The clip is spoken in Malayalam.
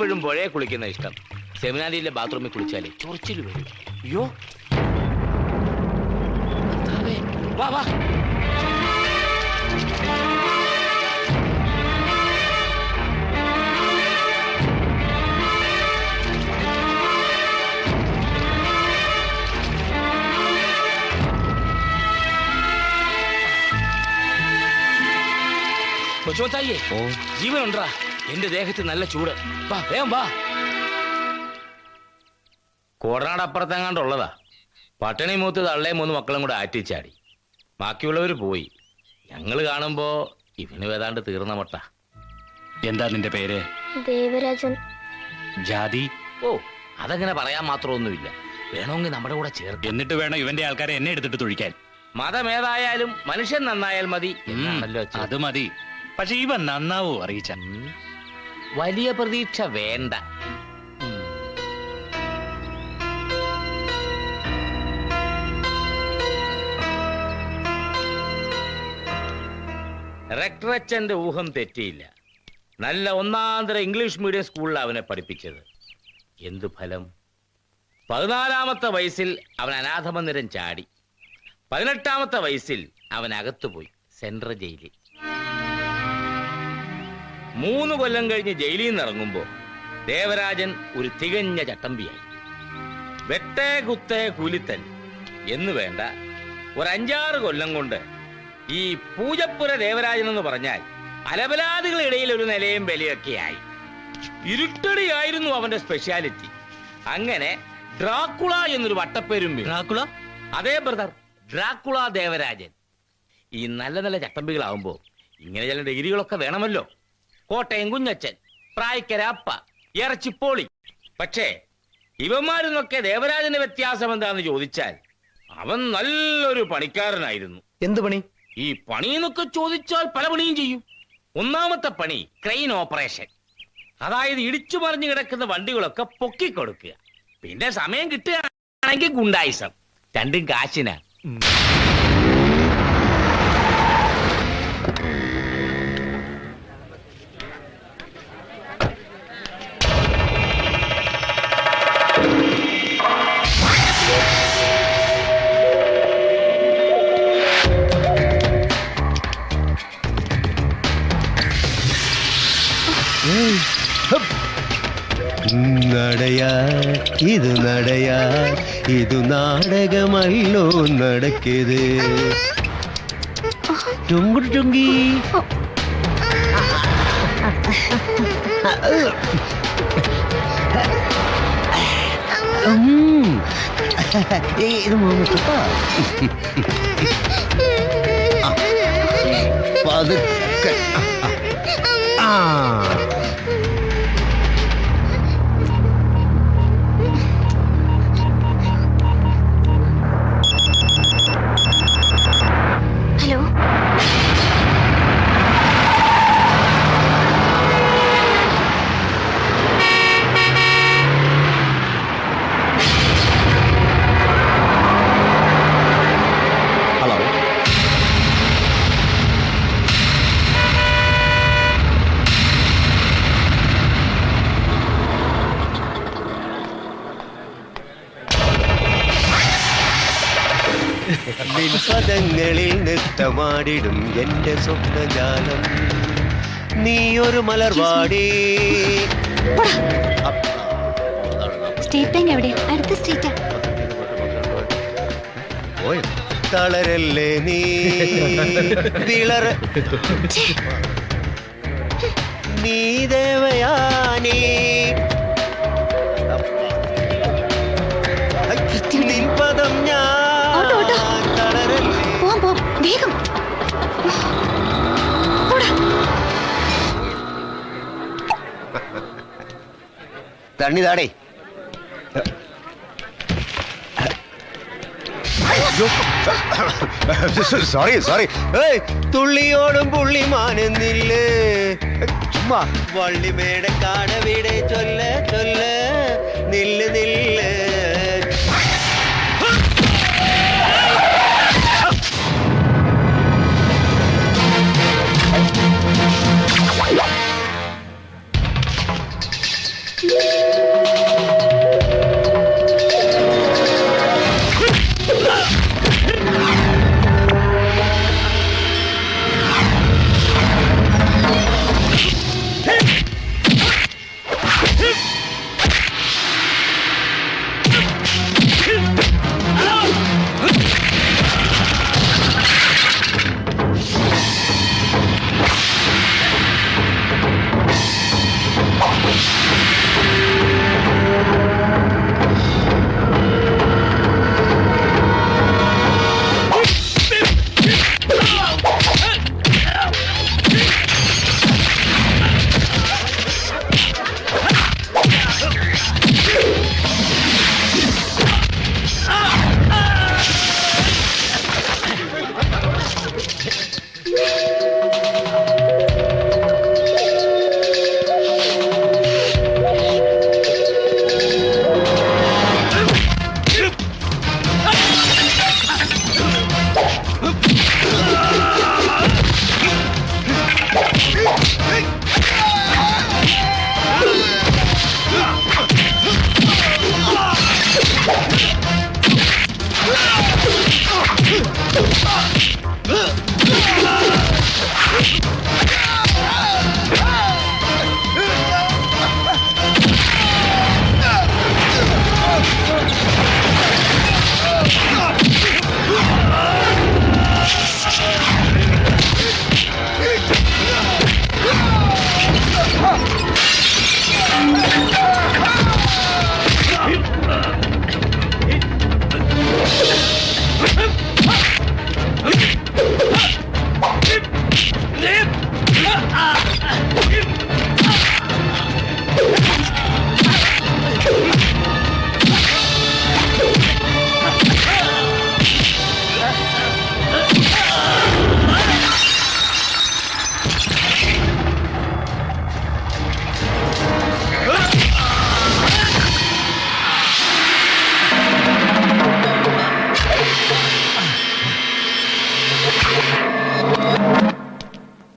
എപ്പോഴും പുഴയെ കുളിക്കുന്ന ഇഷ്ടം. സെമിനാരിയിലെ ബാത്റൂമിൽ കുളിച്ചാലേ ചൊറിച്ചിൽ വരും. അയ്യോ വാ വാ. കൊച്ചുമത്തായിയെ, ജീവനുണ്ടാ? എന്റെ ദേഹത്ത് നല്ല ചൂട്. വാ വേഗം വാ. കോടനാടപ്പുറത്തെങ്ങാണ്ടുള്ളതാ. പട്ടണി മൂത്ത് തള്ളയും 3 മക്കളും കൂടെ ആറ്റിച്ചാടി. ബാക്കിയുള്ളവര് പോയി. ഞങ്ങള് കാണുമ്പോ ഇവന് ഏതാണ്ട് തീർന്ന മട്ട. എന്താ നിന്റെ പേര്? ദേവരാജൻ. ജാതി? ഓ, അതങ്ങനെ പറയാൻ മാത്രമൊന്നുമില്ല. വേണമെങ്കിൽ നമ്മുടെ കൂടെ ചേർത്ത്. എന്നിട്ട് വേണം ഇവന്റെ ആൾക്കാരെ എന്നെ എടുത്തിട്ട് തൊഴിക്കാൻ. മതമേതായാലും മനുഷ്യൻ നന്നായാൽ മതി എന്നാണല്ലോ. അത് മതി. പക്ഷെ ഇവൻ നന്നാവോ അറിയിച്ച? വലിയ പ്രതീക്ഷ വേണ്ട. റെക്ടറച്ചന്റെ ഊഹം തെറ്റിയില്ല. നല്ല ഒന്നാന്തര ഇംഗ്ലീഷ് മീഡിയം സ്കൂളിൽ അവനെ പഠിപ്പിച്ചത്. എന്തു ഫലം? 14-ാമത്തെ വയസ്സിൽ അവൻ അനാഥമന്ദിരം ചാടി. 18-ാമത്തെ വയസ്സിൽ അവൻ അകത്തുപോയി, സെൻട്രൽ ജയിലിൽ. 3 കൊല്ലം കഴിഞ്ഞ് ജയിലിൽ നിന്ന് ഇറങ്ങുമ്പോ ദേവരാജൻ ഒരു തികഞ്ഞ ചട്ടമ്പിയായി. വെട്ടേ കുത്തേ കൂലിത്തൻ എന്ന് വേണ്ട, ഒരു 5-6 കൊല്ലം കൊണ്ട് ഈ പൂജപ്പുര ദേവരാജൻ എന്ന് പറഞ്ഞാൽ അലപലാദികളിടയിൽ ഒരു നിലയും വിലയൊക്കെയായി. ഇരുട്ടടിയായിരുന്നു അവന്റെ സ്പെഷ്യാലിറ്റി. അങ്ങനെ ഡ്രാക്കുള എന്നൊരു വട്ടപ്പേരും. ഡ്രാക്കുള? അതേ ബ്രദർ, ഡ്രാക്കുള ദേവരാജൻ. ഈ നല്ല നല്ല ചട്ടമ്പികളാവുമ്പോ ഇങ്ങനെ ചില ഡിഗ്രികളൊക്കെ വേണമല്ലോ. കോട്ടയം കുഞ്ഞച്ചൻ, പ്രായക്കര അപ്പ, ഇറച്ചിപ്പോളി. പക്ഷേ ഇവന്മാരിന്നൊക്കെ ദേവരാജന്റെ വ്യത്യാസം എന്താന്ന് ചോദിച്ചാൽ അവൻ നല്ലൊരു പണിക്കാരനായിരുന്നു. എന്ത് പണി? ഈ പണിയെന്നൊക്കെ ചോദിച്ചാൽ പല പണിയും ചെയ്യും. 1-ാമത്തെ പണി ക്രെയിൻ ഓപ്പറേഷൻ. അതായത് ഇടിച്ചു മറിഞ്ഞു കിടക്കുന്ന വണ്ടികളൊക്കെ പൊക്കിക്കൊടുക്കുക. പിന്നെ സമയം കിട്ടുകയാണെങ്കിൽ ഗുണ്ടായിസം. രണ്ടും കാശിനാ. നടയാ ഇത് നടയാ, ഇത് നാടകമല്ലോ നടക്കത്. ചുങ്കുടി ചുങ്കി ഇത് പതുക്കെ. ഹലോ, പദങ്ങളിൽ നൃത്തമാടിടും എന്റെ സ്വപ്നജാലം. നീയൊരു മലർവാടി. സ്റ്റേറ്റ് ബാങ്ക് എവിടെ? അടുത്ത സ്റ്റേറ്റാ. തളരല്ലേ നീ തിളറ. നീ ദേവയാനീ നിൻപദം ഞാൻ. വേഗം തണ്ണിതാടേ. Sorry sorry. തുള്ളിയോടും പുള്ളിമാനെന്നില്ലേ. ചുമ്മാ വള്ളിമേടെ കാടവിടെ ചൊല്ല ചൊല്ല നില്ല് നില്ല്.